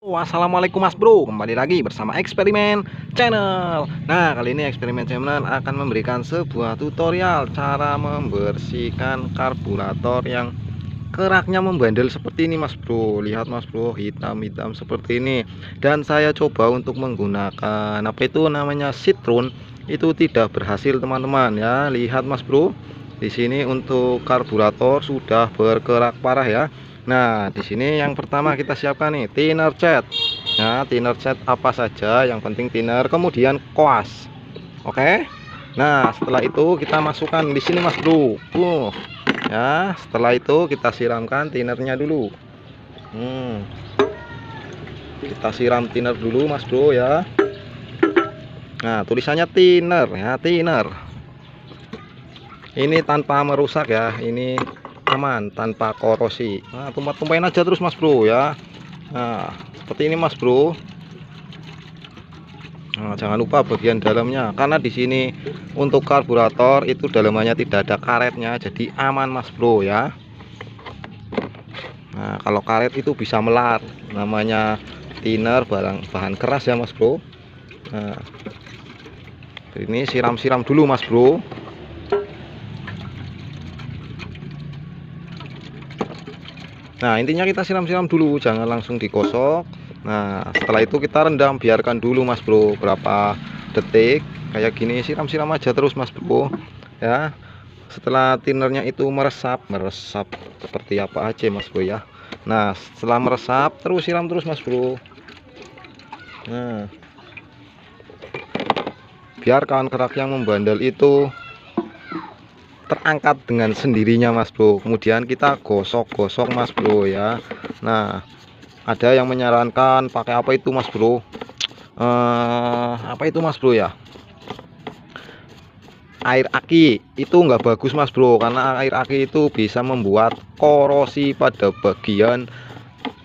Wassalamualaikum Mas Bro, kembali lagi bersama Eksperimen Channel. Nah, kali ini Eksperimen Channel akan memberikan sebuah tutorial cara membersihkan karburator yang keraknya membandel seperti ini Mas Bro. Lihat Mas Bro, hitam-hitam seperti ini. Dan saya coba untuk menggunakan apa itu namanya citron, itu tidak berhasil teman-teman ya. Lihat Mas Bro, di sini untuk karburator sudah berkerak parah ya. Nah, di sini yang pertama kita siapkan nih thinner cat. Nah, thinner cat apa saja, yang penting thinner, kemudian koas. Oke. Nah, setelah itu kita masukkan di sini Mas Bro. Ya, setelah itu kita siramkan thinnernya dulu. Kita siram thinner dulu Mas Bro ya. Nah, tulisannya thinner ya, thinner. Ini tanpa merusak ya, ini aman tanpa korosi. Nah, tumpah-tumpahin aja terus Mas Bro ya. Nah, seperti ini Mas Bro. Nah, jangan lupa bagian dalamnya, karena di sini untuk karburator itu dalamannya tidak ada karetnya, jadi aman Mas Bro ya. Nah, kalau karet itu bisa melar, namanya thinner bahan keras ya Mas Bro. Nah, ini siram-siram dulu Mas Bro. Nah, intinya kita siram-siram dulu, jangan langsung digosok. Nah, setelah itu kita rendam, biarkan dulu Mas Bro berapa detik kayak gini, siram-siram aja terus Mas Bro ya. Setelah thinnernya itu meresap seperti apa aja Mas Bro ya. Nah, setelah meresap terus siram terus Mas Bro. Nah, biarkan kerak yang membandel itu terangkat dengan sendirinya Mas Bro. Kemudian kita gosok-gosok Mas Bro ya. Nah, ada yang menyarankan pakai apa itu Mas Bro, apa itu Mas Bro ya, air aki. Itu enggak bagus Mas Bro, karena air aki itu bisa membuat korosi pada bagian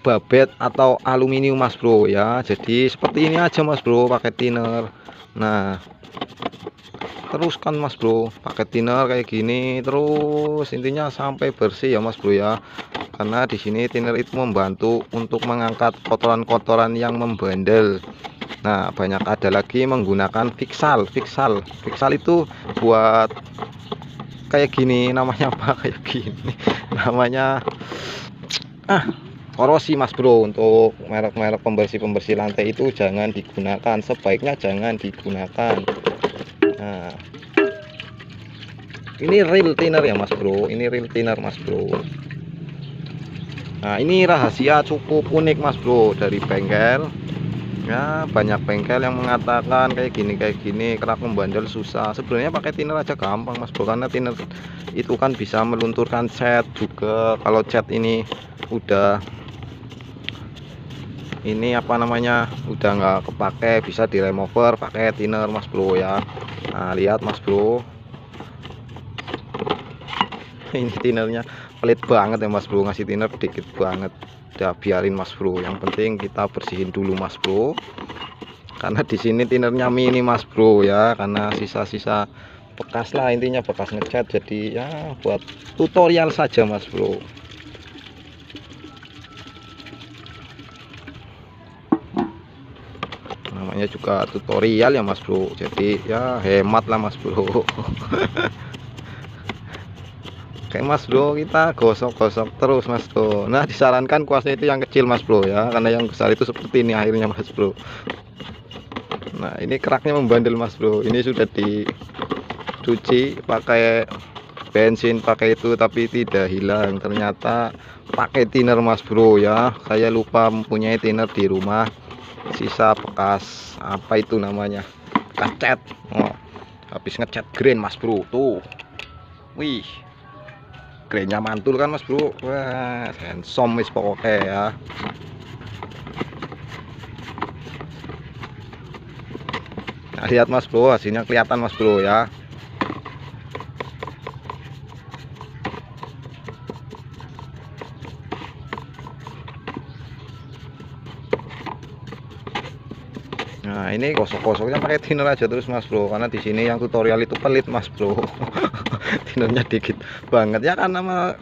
babet atau aluminium Mas Bro ya. Jadi seperti ini aja Mas Bro, pakai thinner. Nah, teruskan Mas Bro, pakai thinner kayak gini terus, intinya sampai bersih ya Mas Bro ya. Karena di sini thinner itu membantu untuk mengangkat kotoran-kotoran yang membandel. Nah, banyak ada lagi menggunakan fiksal itu buat kayak gini, namanya apa kayak gini namanya korosi Mas Bro. Untuk merek-merek pembersih lantai itu jangan digunakan, sebaiknya jangan digunakan. Nah, ini real thinner ya Mas Bro, ini real thinner Mas Bro. Nah, ini rahasia cukup unik Mas Bro dari bengkel ya. Banyak bengkel yang mengatakan kayak gini kerak membandel susah. Sebenarnya pakai thinner aja gampang Mas Bro, karena thinner itu kan bisa melunturkan cat juga. Kalau cat ini udah ini apa namanya, udah nggak kepake, bisa di remover pakai thinner Mas Bro ya. Nah, lihat Mas Bro, ini thinnernya pelit banget ya Mas Bro, ngasih thinner dikit banget. Udah biarin Mas Bro, yang penting kita bersihin dulu Mas Bro, karena di sini thinnernya mini Mas Bro ya, karena sisa-sisa bekas lah, intinya bekas ngecat. Jadi ya buat tutorial saja Mas Bro. Namanya juga tutorial ya Mas Bro, jadi ya hemat lah Mas Bro. Oke Mas Bro, kita gosok-gosok terus Mas Bro. Nah, disarankan kuasnya itu yang kecil Mas Bro ya, karena yang besar itu seperti ini akhirnya Mas Bro. Nah, ini keraknya membandel Mas Bro, ini sudah dicuci pakai bensin, pakai itu, tapi tidak hilang. Ternyata pakai thinner Mas Bro ya. Saya lupa mempunyai thinner di rumah, sisa bekas apa itu namanya, bekas cat. Oh, habis ngecat green Mas Bro tuh, wih, greennya mantul kan Mas Bro. Wah, handsome wis pokoknya ya. Nah, lihat Mas Bro, hasilnya kelihatan Mas Bro ya. Nah, ini gosok-gosoknya pakai thinner aja terus Mas Bro, karena di sini yang tutorial itu pelit Mas Bro. Thinnernya dikit banget ya, karena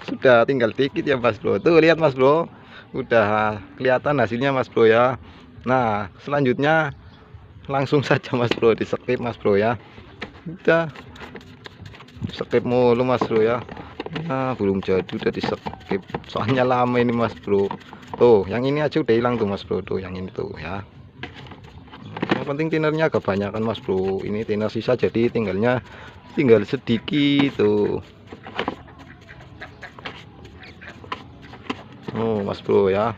sudah tinggal dikit ya Mas Bro. Tuh lihat Mas Bro, udah kelihatan hasilnya Mas Bro ya. Nah selanjutnya langsung saja Mas Bro di skip Mas Bro ya. Udah skip mulu Mas Bro ya. Nah belum jadi udah di skip, soalnya lama ini Mas Bro. Tuh yang ini aja udah hilang tuh Mas Bro, tuh yang ini tuh ya. Yang penting tinernya agak banyak kan Mas Bro, ini tiner sisa jadi tinggal sedikit tuh. Oh Mas Bro ya,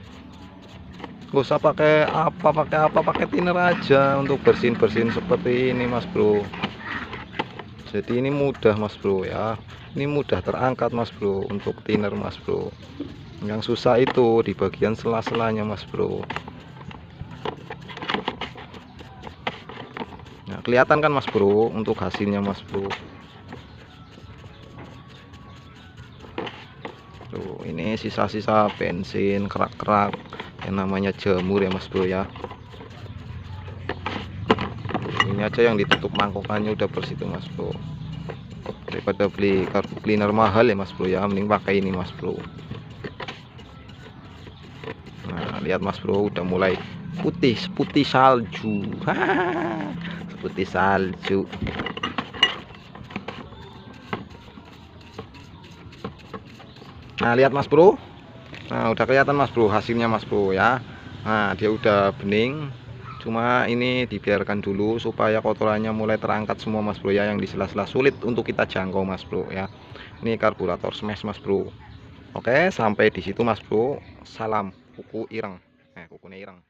nggak usah pakai pakai thinner aja untuk bersihin seperti ini Mas Bro. Jadi ini mudah Mas Bro ya, ini mudah terangkat Mas Bro untuk thinner Mas Bro. Yang susah itu di bagian sela-selanya Mas Bro. Nah kelihatan kan Mas Bro untuk hasilnya Mas Bro. Tuh ini sisa-sisa bensin kerak-kerak yang namanya jamur ya Mas Bro ya. Ini aja yang ditutup mangkokannya udah bersih tuh Mas Bro. Daripada beli carbo cleaner mahal ya Mas Bro ya, mending pakai ini Mas Bro. Nah lihat Mas Bro udah mulai putih salju. Putih salju. Nah lihat Mas Bro, nah udah kelihatan Mas Bro hasilnya Mas Bro ya. Nah dia udah bening, cuma ini dibiarkan dulu supaya kotorannya mulai terangkat semua Mas Bro ya, yang di sela-sela sulit untuk kita jangkau Mas Bro ya. Ini karburator smash Mas Bro. Oke sampai di situ Mas Bro, salam kuku ireng, kukunya ireng.